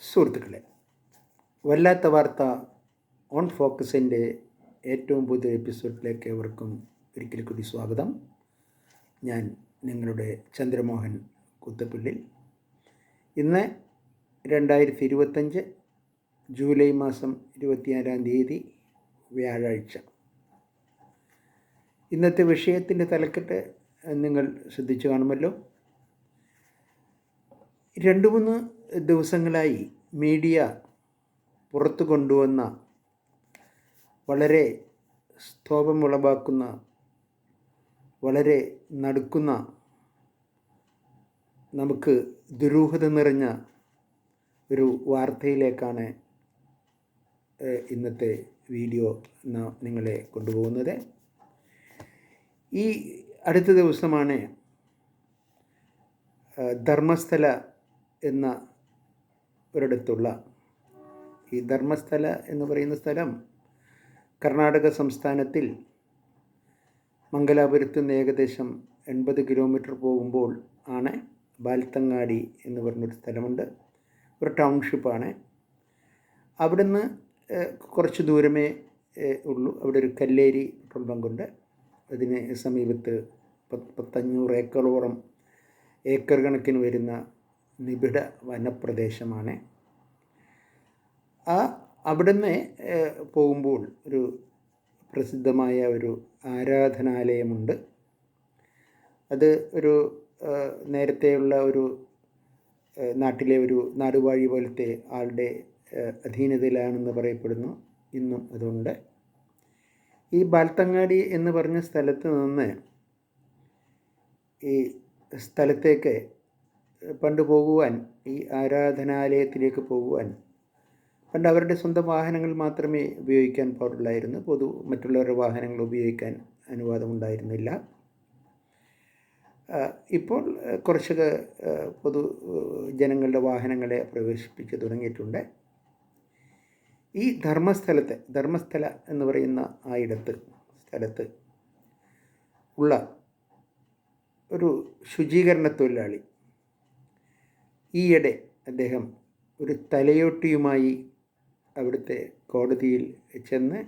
സുഹൃത്തുക്കളെ, വല്ലാത്ത വാർത്ത ഓൺ ഫോക്കസിൻ്റെ ഏറ്റവും പുതിയ എപ്പിസോഡിലേക്ക് ഏവർക്കും ഒരിക്കൽ കൂടി സ്വാഗതം. ഞാൻ നിങ്ങളുടെ ചന്ദ്രമോഹൻ കുത്തപ്പിള്ളിൽ. ഇന്ന് 2025 ജൂലൈ മാസം 24-ാം തീയതി വ്യാഴാഴ്ച. ഇന്നത്തെ വിഷയത്തിൻ്റെ തലക്കെട്ട് നിങ്ങൾ ശ്രദ്ധിച്ചു കാണുമല്ലോ. 2-3 ദിവസങ്ങളായി മീഡിയ പുറത്തു കൊണ്ടുവന്ന വളരെ സ്തോഭമുളവാക്കുന്ന, വളരെ നടുക്കുന്ന, നമുക്ക് ദുരൂഹത നിറഞ്ഞ ഒരു വാർത്തയിലേക്കാണ് ഇന്നത്തെ വീഡിയോ നിങ്ങളെ കൊണ്ടുപോകുന്നത്. ഈ അടുത്ത ദിവസമാണ് ധർമ്മസ്ഥല എന്ന ഒരിടത്തുള്ള, ഈ ധർമ്മസ്ഥല എന്ന് പറയുന്ന സ്ഥലം കർണാടക സംസ്ഥാനത്തിൽ മംഗലാപുരത്ത് നിന്ന് ഏകദേശം 80 കിലോമീറ്റർ പോകുമ്പോൾ ആണ് ബാൽത്തങ്ങാടി എന്ന് പറഞ്ഞൊരു സ്ഥലമുണ്ട്. ഒരു ടൗൺഷിപ്പാണ്. അവിടുന്ന് കുറച്ച് ദൂരമേ ഉള്ളൂ. അവിടെ ഒരു കല്ലേരി പെട്രോൾ ബങ്കുണ്ട്. അതിന് സമീപത്ത് 500 ഏക്കർ കണക്കിന് വരുന്ന നിബിഡ വനപ്രദേശമാണ്. അവിടുന്ന് പോകുമ്പോൾ ഒരു പ്രസിദ്ധമായ ഒരു ആരാധനാലയമുണ്ട്. അത് ഒരു നേരത്തെയുള്ള ഒരു നാട്ടിലെ ഒരു നാടുവാഴി പോലത്തെ ആളുടെ അധീനതയിലാണെന്ന് പറയപ്പെടുന്നു. ഇന്നും അതുണ്ട്. ഈ ബാൽത്തങ്ങാടി എന്ന് പറഞ്ഞ സ്ഥലത്ത് നിന്ന് ഈ സ്ഥലത്തേക്ക് പണ്ട് പോകുവാൻ, ഈ ആരാധനാലയത്തിലേക്ക് പോകുവാൻ പണ്ട് അവരുടെ സ്വന്തം വാഹനങ്ങൾ മാത്രമേ ഉപയോഗിക്കാൻ പാടുള്ളായിരുന്നു. മറ്റുള്ളവരുടെ വാഹനങ്ങൾ ഉപയോഗിക്കാൻ അനുവാദമുണ്ടായിരുന്നില്ല. ഇപ്പോൾ കുറച്ചൊക്കെ ജനങ്ങളുടെ വാഹനങ്ങളെ പ്രവേശിപ്പിച്ച് തുടങ്ങിയിട്ടുണ്ട്. ഈ ധർമ്മസ്ഥല എന്ന് പറയുന്ന സ്ഥലത്ത് ഉള്ള ഒരു ശുചീകരണ തൊഴിലാളി ഈയിടെ അദ്ദേഹം ഒരു തലയോട്ടിയുമായി അവിടുത്തെ കോടതിയിൽ ചെന്ന്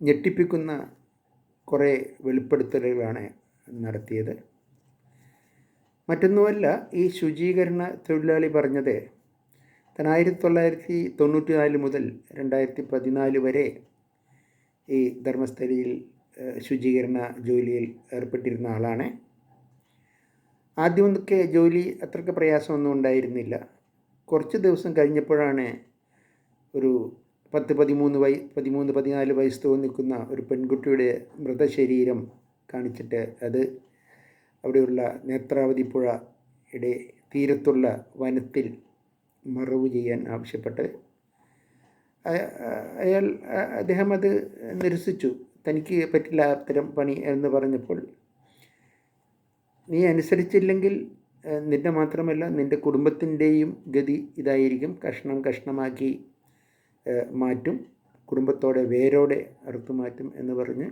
ഞെട്ടിപ്പിക്കുന്ന കുറേ വെളിപ്പെടുത്തലുകളാണ് നടത്തിയത്. മറ്റൊന്നുമല്ല, ഈ ശുചീകരണ തൊഴിലാളി പറഞ്ഞത് 1994 മുതൽ 2014 വരെ ഈ ധർമ്മസ്ഥലയിൽ ശുചീകരണ ജോലിയിൽ ഏർപ്പെട്ടിരുന്ന ആളാണ്. ആദ്യമൊക്കെ ജോലി അത്രയ്ക്ക് പ്രയാസമൊന്നും ഉണ്ടായിരുന്നില്ല. കുറച്ച് ദിവസം കഴിഞ്ഞപ്പോഴാണ് ഒരു 13-14 വയസ്സ് തോന്നിക്കുന്ന ഒരു പെൺകുട്ടിയുടെ മൃതശരീരം കാണിച്ചിട്ട് അത് അവിടെയുള്ള നേത്രാവതി പുഴയുടെ തീരത്തുള്ള വനത്തിൽ മറവ് ചെയ്യാൻ ആവശ്യപ്പെട്ട് അദ്ദേഹം അത് നിരസിച്ചു. തനിക്ക് പറ്റില്ല അത്തരം പണി എന്ന് പറഞ്ഞപ്പോൾ, നീ അനുസരിച്ചില്ലെങ്കിൽ നിൻ്റെ മാത്രമല്ല നിൻ്റെ കുടുംബത്തിൻ്റെയും ഗതി ഇതായിരിക്കും, കഷ്ണമാക്കി മാറ്റും, കുടുംബത്തോടെ വേരോടെ അറുത്തു മാറ്റും എന്ന് പറഞ്ഞ്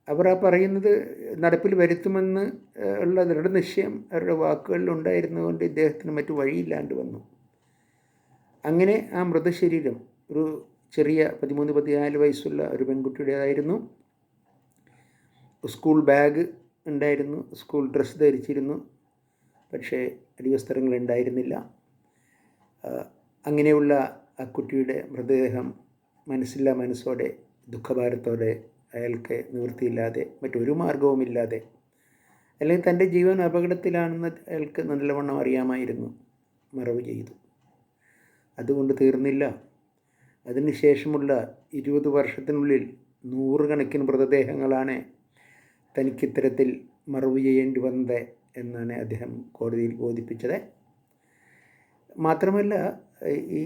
അവർ പറയുന്നത് നടപ്പിൽ വരുത്തുമെന്ന് ഉള്ള ദൃഢനിശ്ചയം അവരുടെ വാക്കുകളിൽ ഉണ്ടായിരുന്നതുകൊണ്ട് ഇദ്ദേഹത്തിന് മറ്റു വഴിയില്ലാണ്ട് വന്നു. അങ്ങനെ ആ മൃതശരീരം ഒരു ചെറിയ 13-14 വയസ്സുള്ള ഒരു പെൺകുട്ടിയുടേതായിരുന്നു. സ്കൂൾ ബാഗ് ഉണ്ടായിരുന്നു, സ്കൂൾ ഡ്രസ്സ് ധരിച്ചിരുന്നു, പക്ഷേ അടിവസ്ത്രങ്ങൾ ഉണ്ടായിരുന്നില്ല. അങ്ങനെയുള്ള ആ കുട്ടിയുടെ മൃതദേഹം മനസ്സോടെ ദുഃഖഭാരത്തോടെ അയാൾക്ക് നിവൃത്തിയില്ലാതെ, മറ്റൊരു മാർഗവുമില്ലാതെ, അല്ലെങ്കിൽ തൻ്റെ ജീവൻ അപകടത്തിലാണെന്ന് അയാൾക്ക് നല്ലവണ്ണം അറിയാമായിരുന്നു, മറവ് ചെയ്തു. അതുകൊണ്ട് തീർന്നില്ല. അതിനുശേഷമുള്ള 20 വർഷത്തിനുള്ളിൽ 100 കണക്കിന് മൃതദേഹങ്ങളാണ് തനിക്കിത്തരത്തിൽ മറവ് ചെയ്യേണ്ടി വന്നത് എന്നാണ് അദ്ദേഹം കോടതിയിൽ ബോധിപ്പിച്ചത്. മാത്രമല്ല, ഈ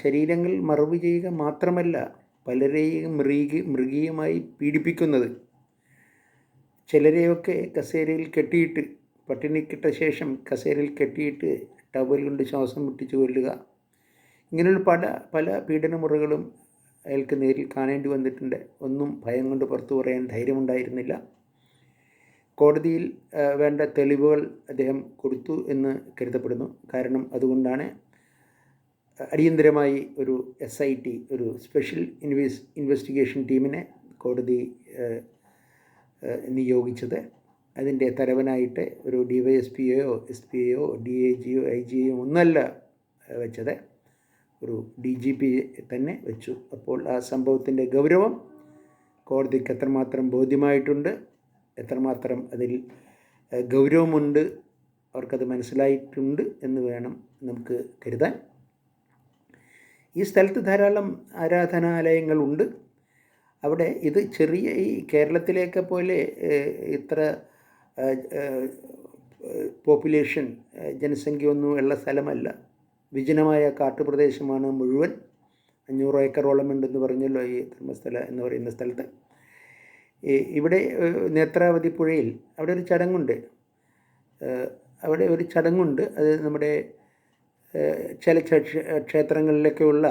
ശരീരങ്ങൾ മറവ് ചെയ്യുക മാത്രമല്ല, പലരെയും മൃഗീയമായി പീഡിപ്പിക്കുന്നത്. ചിലരെയൊക്കെ കസേരയിൽ കെട്ടിയിട്ട്, പട്ടിണിക്കിട്ട ശേഷം കസേരയിൽ കെട്ടിയിട്ട് ടവൽ കൊണ്ട് ശ്വാസം മുട്ടിച്ച് കൊല്ലുക. ഇങ്ങനെയുള്ള പല പീഡനമുറകളും അയാൾക്ക് നേരിൽ കാണേണ്ടി വന്നിട്ടുണ്ട്. ഒന്നും ഭയം കൊണ്ട് പുറത്തു പറയാൻ ധൈര്യമുണ്ടായിരുന്നില്ല. കോടതിയിൽ വേണ്ട തെളിവുകൾ അദ്ദേഹം കൊടുത്തു എന്ന് കരുതപ്പെടുന്നു. കാരണം അതുകൊണ്ടാണ് അടിയന്തരമായി ഒരു SIT, ഒരു സ്പെഷ്യൽ ഇൻവെസ്റ്റിഗേഷൻ ടീമിനെ കോടതി നിയോഗിച്ചത്. അതിൻ്റെ തലവനായിട്ട് ഒരു DYSPയോ SPയോ DIGയോ IGയോ ഒന്നല്ല വെച്ചത്, ഒരു DGP തന്നെ വെച്ചു. അപ്പോൾ ആ സംഭവത്തിൻ്റെ ഗൗരവം കോടതിക്ക് എത്രമാത്രം ബോധ്യമായിട്ടുണ്ട്, എത്രമാത്രം അതിൽ ഗൗരവമുണ്ട്, അവർക്കത് മനസ്സിലായിട്ടുണ്ട് എന്ന് വേണം നമുക്ക് കരുതാൻ. ഈ സ്ഥലത്ത് ധാരാളം ആരാധനാലയങ്ങളുണ്ട്. അവിടെ ഇത് ചെറിയ ഈ കേരളത്തിലേക്ക് പോലെ ഇത്ര പോപ്പുലേഷൻ ജനസംഖ്യയൊന്നും ഉള്ള സ്ഥലമല്ല. വിജനമായ കാട്ടുപ്രദേശമാണ് മുഴുവൻ. 500 ഏക്കറോളം ഉണ്ടെന്ന് പറഞ്ഞല്ലോ ഈ ധർമ്മസ്ഥല എന്ന് പറയുന്ന സ്ഥലത്ത്. ഇവിടെ നേത്രാവതി പുഴയിൽ അവിടെ ഒരു ചടങ്ങുണ്ട്. അത് നമ്മുടെ ചില ക്ഷേത്രങ്ങളിലൊക്കെയുള്ള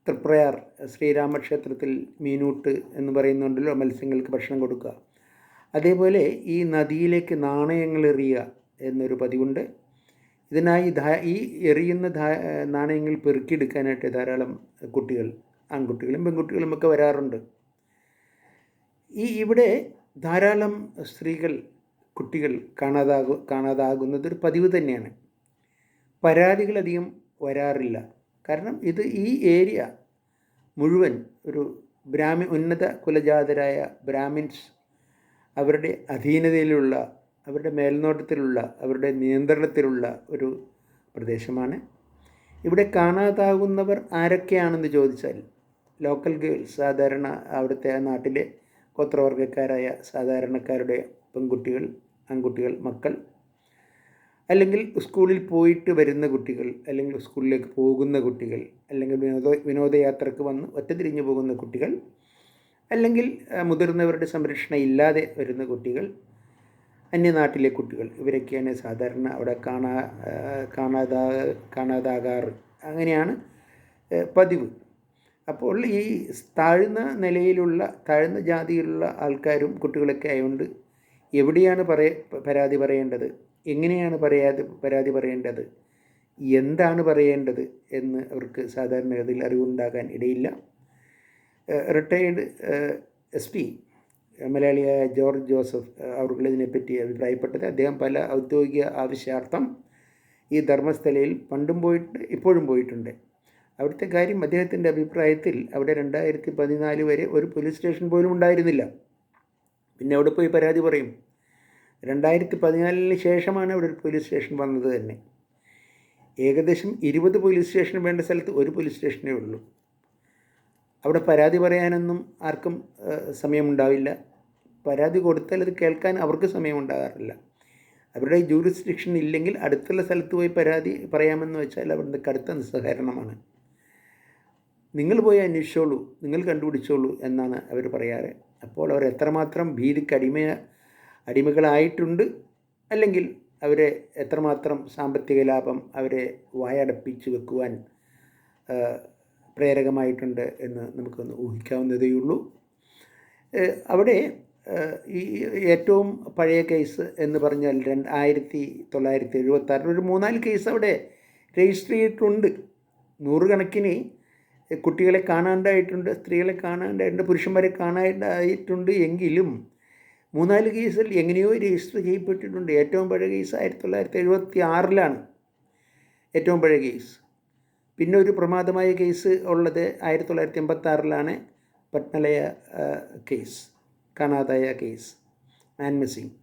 തൃപ്രയാർ ശ്രീരാമക്ഷേത്രത്തിൽ മീനൂട്ട് എന്ന് പറയുന്നുണ്ടല്ലോ, മത്സ്യങ്ങൾക്ക് ഭക്ഷണം കൊടുക്കുക. അതേപോലെ ഈ നദിയിലേക്ക് നാണയങ്ങൾ എറിയുക എന്നൊരു പതിവുണ്ട്. ഇതിനായി ഈ എറിയുന്ന നാണയങ്ങൾ പെറുക്കിയെടുക്കാനായിട്ട് ധാരാളം കുട്ടികൾ, ആൺകുട്ടികളും പെൺകുട്ടികളും ഒക്കെ വരാറുണ്ട്. ഇവിടെ ധാരാളം സ്ത്രീകൾ, കുട്ടികൾ കാണാതാകുന്നതൊരു പതിവ് തന്നെയാണ്. പരാതികളധികം വരാറില്ല. കാരണം ഈ ഏരിയ മുഴുവൻ ഒരു ഉന്നത കുലജാതരായ ബ്രാഹ്മിൻസ് അവരുടെ അധീനതയിലുള്ള, അവരുടെ മേൽനോട്ടത്തിലുള്ള, അവരുടെ നിയന്ത്രണത്തിലുള്ള ഒരു പ്രദേശമാണ്. ഇവിടെ കാണാതാകുന്നവർ ആരൊക്കെയാണെന്ന് ചോദിച്ചാൽ ലോക്കൽ ഗേൾസ്, സാധാരണ അവിടുത്തെ നാട്ടിലെ ഗോത്രവർഗ്ഗക്കാരായ സാധാരണക്കാരുടെ പെൺകുട്ടികൾ, ആൺകുട്ടികൾ, മക്കൾ, അല്ലെങ്കിൽ സ്കൂളിൽ പോയിട്ട് വരുന്ന കുട്ടികൾ, അല്ലെങ്കിൽ സ്കൂളിലേക്ക് പോകുന്ന കുട്ടികൾ, അല്ലെങ്കിൽ വിനോദയാത്രക്ക് വന്ന് ഒറ്റതിരിഞ്ഞു പോകുന്ന കുട്ടികൾ, അല്ലെങ്കിൽ മുതിർന്നവരുടെ സംരക്ഷണം ഇല്ലാതെ വരുന്ന കുട്ടികൾ, അന്യനാട്ടിലെ കുട്ടികൾ, ഇവരൊക്കെയാണ് സാധാരണ അവിടെ കാണാതാകാറ്. അങ്ങനെയാണ് പതിവ്. അപ്പോൾ ഈ താഴ്ന്ന നിലയിലുള്ള, താഴ്ന്ന ജാതിയിലുള്ള ആൾക്കാരും കുട്ടികളൊക്കെ ആയതുകൊണ്ട് എവിടെയാണ് പരാതി പറയേണ്ടത്, എങ്ങനെയാണ് പരാതി പറയേണ്ടത്, എന്താണ് പറയേണ്ടത് എന്ന് അവർക്ക് സാധാരണഗതിയിൽ അറിവുണ്ടാകാൻ ഇടയില്ല. റിട്ടയേർഡ് SP മലയാളിയായ ജോർജ് ജോസഫ് അവർക്കിതിനെപ്പറ്റി അഭിപ്രായപ്പെട്ടത്, അദ്ദേഹം പല ഔദ്യോഗിക ആവശ്യാർത്ഥം ഈ ധർമ്മസ്ഥലയിൽ പണ്ടും പോയിട്ട് ഇപ്പോഴും പോയിട്ടുണ്ട്. അവിടുത്തെ കാര്യം അദ്ദേഹത്തിൻ്റെ അഭിപ്രായത്തിൽ അവിടെ 2014 വരെ ഒരു പോലീസ് സ്റ്റേഷൻ പോലും ഉണ്ടായിരുന്നില്ല. പിന്നെ അവിടെ പോയി പരാതി പറയും. 2014 ശേഷമാണ് അവിടെ ഒരു പോലീസ് സ്റ്റേഷൻ വന്നത് തന്നെ. ഏകദേശം 20 പോലീസ് സ്റ്റേഷൻ വേണ്ട സ്ഥലത്ത് ഒരു പോലീസ് സ്റ്റേഷനേ ഉള്ളൂ. അവിടെ പരാതി പറയാനൊന്നും ആർക്കും സമയമുണ്ടാവില്ല. പരാതി കൊടുത്താൽ അത് കേൾക്കാൻ അവർക്ക് സമയമുണ്ടാകാറില്ല. അവരുടെ ജൂറിസ്ഡിക്ഷൻ ഇല്ലെങ്കിൽ അടുത്തുള്ള സ്ഥലത്ത് പോയി പരാതി പറയാമെന്ന് വെച്ചാൽ അവിടുന്ന് കടുത്ത നിസ്സഹകരണമാണ്. നിങ്ങൾ പോയി അന്വേഷിച്ചോളൂ, നിങ്ങൾ കണ്ടുപിടിച്ചോളൂ എന്നാണ് അവർ പറയാറ്. അപ്പോൾ അവർ എത്രമാത്രം ഭീതിക്ക് അടിമകളായിട്ടുണ്ട്, അല്ലെങ്കിൽ അവരെ എത്രമാത്രം സാമ്പത്തിക ലാഭം അവരെ വായടപ്പിച്ച് വെക്കുവാൻ പ്രേരകമായിട്ടുണ്ട് എന്ന് നമുക്കൊന്ന് ഊഹിക്കാവുന്നതേയുള്ളൂ. അവിടെ ഈ ഏറ്റവും പഴയ കേസ് എന്ന് പറഞ്ഞാൽ 1976 ഒരു 3-4 കേസ് അവിടെ രജിസ്റ്റർ ചെയ്തിട്ടുണ്ട്. 100 കണക്കിന് കുട്ടികളെ കാണാണ്ടായിട്ടുണ്ട്, സ്ത്രീകളെ കാണാണ്ടായിട്ടുണ്ട്, പുരുഷന്മാരെ കാണാണ്ടായിട്ടുണ്ട്. എങ്കിലും 3-4 കേസിൽ എങ്ങനെയോ രജിസ്റ്റർ ചെയ്യപ്പെട്ടിട്ടുണ്ട്. ഏറ്റവും പഴയ കേസ് 1976 ഏറ്റവും പഴയ കേസ്. പിന്നെ ഒരു പ്രമാദമായ കേസ് ഉള്ളത് 1986 പട്നലയ കേസ്, കാണാതായ കേസ്, മാൻ മിസ്സിങ്.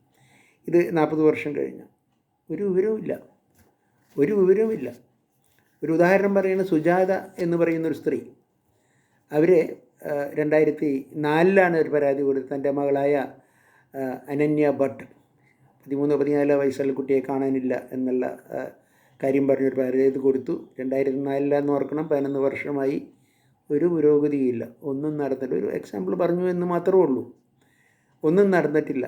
ഇത് 40 വർഷം കഴിഞ്ഞു. ഒരു വിവരവുമില്ല. ഒരു ഉദാഹരണം പറയുന്നത് സുജാത എന്ന് പറയുന്നൊരു സ്ത്രീ. അവർ 2004 ഒരു പരാതി കൊടുത്ത് തൻ്റെ മകളായ അനന്യ ഭട്ട്, 13-14 വയസ്സുള്ള കുട്ടിയെ കാണാനില്ല എന്നുള്ള കാര്യം പറഞ്ഞൊരു പരാതി കൊടുത്തു. 2004 ഓർക്കണം, 11 വർഷമായി. ഒരു പുരോഗതിയില്ല, ഒന്നും നടന്നിട്ടില്ല. ഒരു എക്സാമ്പിൾ പറഞ്ഞു എന്ന് മാത്രമേ ഉള്ളൂ. ഒന്നും നടന്നിട്ടില്ല.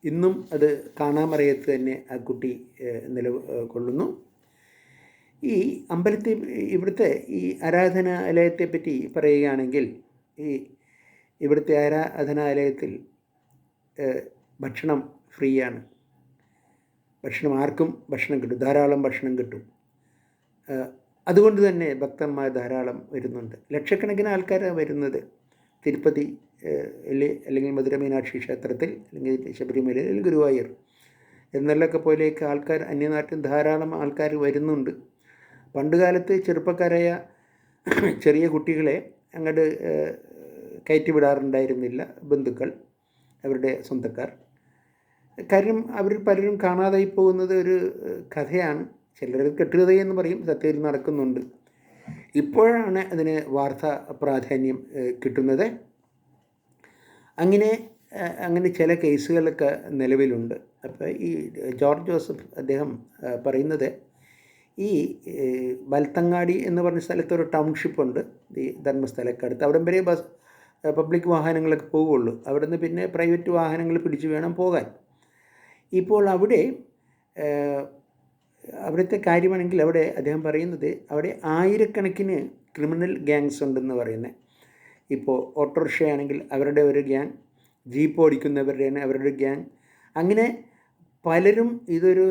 ഇന്നും അത് കാണാമറയത്ത് തന്നെ ആ കുട്ടി നിലകൊള്ളുന്നു. ഈ ഇവിടുത്തെ ഈ ആരാധനാലയത്തെപ്പറ്റി പറയുകയാണെങ്കിൽ, ഇവിടുത്തെ ആരാധനാലയത്തിൽ ഭക്ഷണം ഫ്രീ ആണ്. ആർക്കും ഭക്ഷണം കിട്ടും, ധാരാളം ഭക്ഷണം കിട്ടും. അതുകൊണ്ട് തന്നെ ഭക്തന്മാർ ധാരാളം വരുന്നുണ്ട്. ലക്ഷക്കണക്കിന് ആൾക്കാരാണ് വരുന്നത് തിരുപ്പതി അല്ലെങ്കിൽ മധുര മീനാക്ഷി ക്ഷേത്രത്തിൽ, അല്ലെങ്കിൽ ശബരിമല, അല്ലെങ്കിൽ ഗുരുവായൂർ എന്നുള്ളൊക്കെ പോലെയൊക്കെ ആൾക്കാർ, അന്യനാട്ടിൽ ധാരാളം ആൾക്കാർ വരുന്നുണ്ട്. പണ്ടുകാലത്ത് ചെറുപ്പക്കാരായ ചെറിയ കുട്ടികളെ അങ്ങോട്ട് കയറ്റി വിടാറുണ്ടായിരുന്നില്ല ബന്ധുക്കൾ, അവരുടെ സ്വന്തക്കാർ. കാര്യം അവർ പലരും കാണാതായി പോകുന്നത് ഒരു കഥയാണ്. ചിലർ കെട്ടുകഥയെന്ന് പറയും, സത്യത്തിൽ നടക്കുന്നുണ്ട്. ഇപ്പോഴാണ് അതിന് വാർത്താ പ്രാധാന്യം കിട്ടുന്നത്. അങ്ങനെ ചില കേസുകളൊക്കെ നിലവിലുണ്ട്. അപ്പോൾ ഈ ജോർജ് ജോസഫ് അദ്ദേഹം പറയുന്നത്, ഈ ബൽത്തങ്ങാടി എന്ന് പറഞ്ഞ സ്ഥലത്ത് ഒരു ടൗൺഷിപ്പുണ്ട് ഈ ധർമ്മസ്ഥലക്കടുത്ത്. അവിടം വരെ പബ്ലിക് വാഹനങ്ങളൊക്കെ പോവുകയുള്ളൂ. അവിടെ നിന്ന് പിന്നെ പ്രൈവറ്റ് വാഹനങ്ങൾ പിടിച്ച് വേണം പോകാൻ. ഇപ്പോൾ അവിടുത്തെ കാര്യമാണെങ്കിൽ അവിടെ അദ്ദേഹം പറയുന്നത്, അവിടെ ആയിരക്കണക്കിന് ക്രിമിനൽ ഗ്യാങ്സ് ഉണ്ടെന്ന് പറയുന്നത്. ഇപ്പോൾ ഓട്ടോറിക്ഷയാണെങ്കിൽ അവരുടെ ഒരു ഗ്യാങ്, ജീപ്പ് ഓടിക്കുന്നവരുടെയാണ് അവരുടെ ഗ്യാങ്. അങ്ങനെ പലരും ഇതൊരു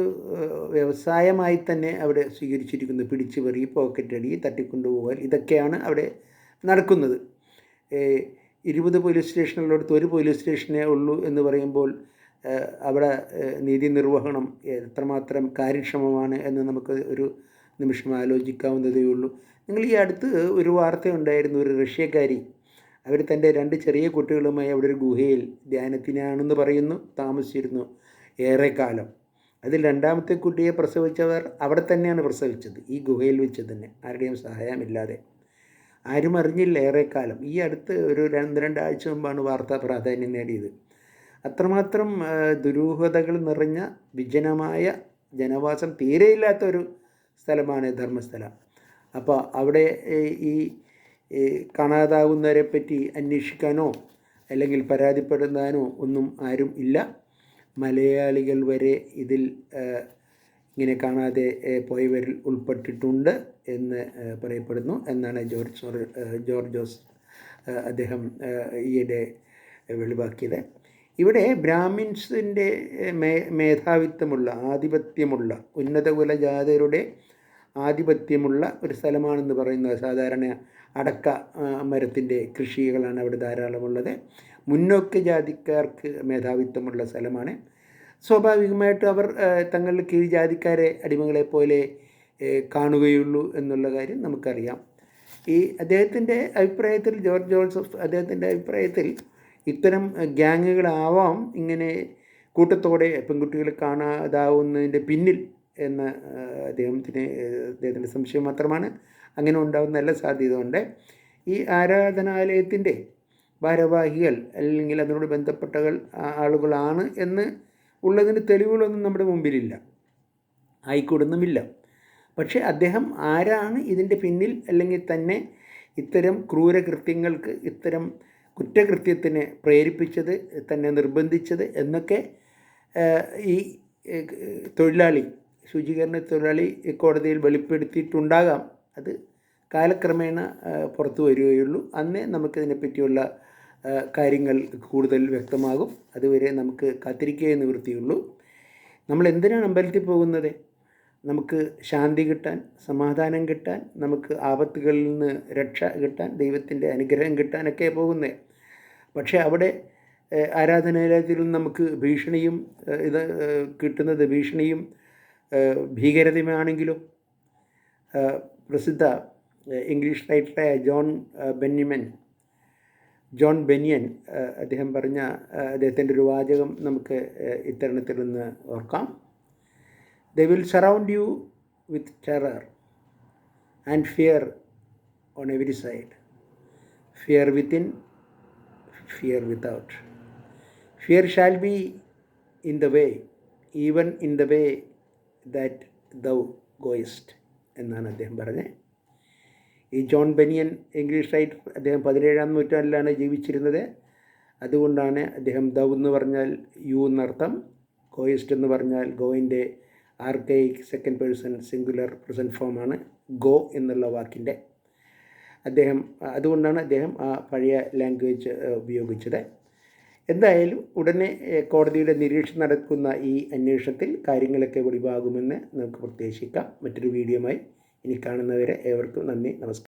വ്യവസായമായി തന്നെ അവിടെ സ്വീകരിച്ചിരിക്കുന്നു. പിടിച്ചു പറി, പോക്കറ്റടി, തട്ടിക്കൊണ്ടുപോകൽ, ഇതൊക്കെയാണ് അവിടെ നടക്കുന്നത്. 20 പോലീസ് സ്റ്റേഷനുള്ളിടത്ത് ഒരു പോലീസ് സ്റ്റേഷനേ ഉള്ളൂ എന്ന് പറയുമ്പോൾ അവിടെ നീതി നിർവഹണം എത്രമാത്രം കാര്യക്ഷമമാണ് എന്ന് നമുക്ക് ഒരു നിമിഷം ആലോചിക്കാവുന്നതേ ഉള്ളൂ. നിങ്ങൾ ഈ അടുത്ത് ഒരു വാർത്തയുണ്ടായിരുന്നു, ഒരു റഷ്യക്കാരി, അവർ തൻ്റെ 2 ചെറിയ കുട്ടികളുമായി അവിടെ ഒരു ഗുഹയിൽ ധ്യാനത്തിനാണെന്ന് പറയുന്നു താമസിച്ചിരുന്നു ഏറെക്കാലം. അതിൽ 2ാമത്തെ കുട്ടിയെ പ്രസവിച്ചവർ അവിടെ തന്നെയാണ് പ്രസവിച്ചത്, ഈ ഗുഹയിൽ വെച്ച് തന്നെ, ആരുടെയും സഹായമില്ലാതെ. ആരും അറിഞ്ഞില്ല ഏറെക്കാലം. ഈ അടുത്ത് ഒരു 2 ആഴ്ച മുമ്പാണ് വാർത്താ പ്രാധാന്യം നേടിയത്. അത്രമാത്രം ദുരൂഹതകൾ നിറഞ്ഞ വിജനമായ, ജനവാസം തീരെയില്ലാത്തൊരു സ്ഥലമാണ് ധർമ്മസ്ഥല. അപ്പോൾ അവിടെ ഈ കാണാതാവുന്നവരെ പറ്റി അന്വേഷിക്കാനോ അല്ലെങ്കിൽ പരാതിപ്പെടുത്താനോ ഒന്നും ആരും ഇല്ല. മലയാളികൾ വരെ ഇതിൽ ഇങ്ങനെ കാണാതെ പോയവരിൽ ഉൾപ്പെട്ടിട്ടുണ്ട് എന്ന് പറയപ്പെടുന്നു എന്നാണ് ജോർജ് ജോസ് അദ്ദേഹം ഈയിടെ വെളിവാക്കിയത്. ഇവിടെ ബ്രാഹ്മിൻസിൻ്റെ മേധാവിത്വമുള്ള, ആധിപത്യമുള്ള, ഉന്നത കുലജാതരുടെ ആധിപത്യമുള്ള ഒരു സ്ഥലമാണെന്ന് പറയുന്നത്. സാധാരണ അടക്ക മരത്തിൻ്റെ കൃഷികളാണ് അവിടെ ധാരാളമുള്ളത്. മുന്നോക്ക ജാതിക്കാർക്ക് മേധാവിത്വമുള്ള സ്ഥലമാണ്. സ്വാഭാവികമായിട്ടും അവർ തങ്ങളുടെ കീഴ്ജാതിക്കാരെ അടിമകളെപ്പോലെ കാണുകയുള്ളൂ എന്നുള്ള കാര്യം നമുക്കറിയാം. ഈ അദ്ദേഹത്തിൻ്റെ അഭിപ്രായത്തിൽ, ജോർജ് ജോസഫ് അദ്ദേഹത്തിൻ്റെ അഭിപ്രായത്തിൽ, ഇത്തരം ഗ്യാങ്ങുകളാവാം ഇങ്ങനെ കൂട്ടത്തോടെ പെൺകുട്ടികളെ കാണാതാവുന്നതിൻ്റെ പിന്നിൽ എന്ന് അദ്ദേഹത്തിൻ്റെ സംശയം മാത്രമാണ്. അങ്ങനെ ഉണ്ടാകുന്ന നല്ല സാധ്യത ഉണ്ട്. ഈ ആരാധനാലയത്തിൻ്റെ ഭാരവാഹികൾ അല്ലെങ്കിൽ അതിനോട് ബന്ധപ്പെട്ട ആളുകളാണ് എന്ന് ഉള്ളതിന് തെളിവുകളൊന്നും നമ്മുടെ മുമ്പിലില്ല, ആയിക്കൂടുന്നുമില്ല. പക്ഷേ അദ്ദേഹം ആരാണ് ഇതിൻ്റെ പിന്നിൽ, അല്ലെങ്കിൽ തന്നെ ഇത്തരം ക്രൂരകൃത്യങ്ങൾക്ക്, ഇത്തരം കുറ്റകൃത്യത്തിന് പ്രേരിപ്പിച്ചത്, തന്നെ നിർബന്ധിച്ചത് എന്നൊക്കെ ഈ തൊഴിലാളി, ശുചീകരണ തൊഴിലാളി കോടതിയിൽ വെളിപ്പെടുത്തിയിട്ടുണ്ടാകാം. അത് കാലക്രമേണ പുറത്തു വരികയുള്ളൂ. അന്നേ നമുക്കിതിനെപ്പറ്റിയുള്ള കാര്യങ്ങൾ കൂടുതൽ വ്യക്തമാകും. അതുവരെ നമുക്ക് കാത്തിരിക്കുകയേ നിവൃത്തിയുള്ളൂ. നമ്മൾ എന്തിനാണ് അമ്പലത്തിൽ പോകുന്നത്? നമുക്ക് ശാന്തി കിട്ടാൻ, സമാധാനം കിട്ടാൻ, നമുക്ക് ആപത്തുകളിൽ നിന്ന് രക്ഷ കിട്ടാൻ, ദൈവത്തിൻ്റെ അനുഗ്രഹം കിട്ടാനൊക്കെ പോകുന്നത്. പക്ഷേ അവിടെ ആരാധനാലയത്തിൽ നമുക്ക് ഭീഷണിയും കിട്ടുന്നത് ഭീഷണിയും ഭീകരതയുമാണെങ്കിലും, പ്രസിദ്ധ ഇംഗ്ലീഷ് റൈറ്ററായ ജോൺ ബെനിയൻ അദ്ദേഹം പറഞ്ഞ അദ്ദേഹത്തിൻ്റെ ഒരു വാചകം നമുക്ക് ഇത്തരണത്തിൽ നിന്ന് ഓർക്കാം. They will surround you with terror and fear on every side. Fear within, fear without. Fear shall be in the way, even in the way that thou goest എന്നാണ് അദ്ദേഹം പറഞ്ഞത്. ഈ ജോൺ ബെനിയൻ ഇംഗ്ലീഷ് റൈറ്റർ, അദ്ദേഹം 17ാം നൂറ്റാണ്ടിലാണ് ജീവിച്ചിരുന്നത്. അതുകൊണ്ടാണ് അദ്ദേഹം thou എന്ന് പറഞ്ഞാൽ യു എന്നർത്ഥം, ഗോയിസ്റ്റ് എന്ന് പറഞ്ഞാൽ ഗോയിൻ്റെ archaic second person singular present ഫോമാണ് ഗോ എന്നുള്ള വാക്കിൻ്റെ. അതുകൊണ്ടാണ് അദ്ദേഹം ആ പഴയ ലാംഗ്വേജ് ഉപയോഗിച്ചത്. എന്തായാലും ഉടനെ കോടതിയുടെ നിരീക്ഷണം നടക്കുന്ന ഈ അന്വേഷണത്തിൽ കാര്യങ്ങളൊക്കെ വെളിവാകുമെന്ന് നമുക്ക് പ്രത്യാശിക്കാം. മറ്റൊരു വീഡിയോയുമായി ഇനി കാണുന്നവരെ ഏവർക്കും നന്ദി, നമസ്കാരം.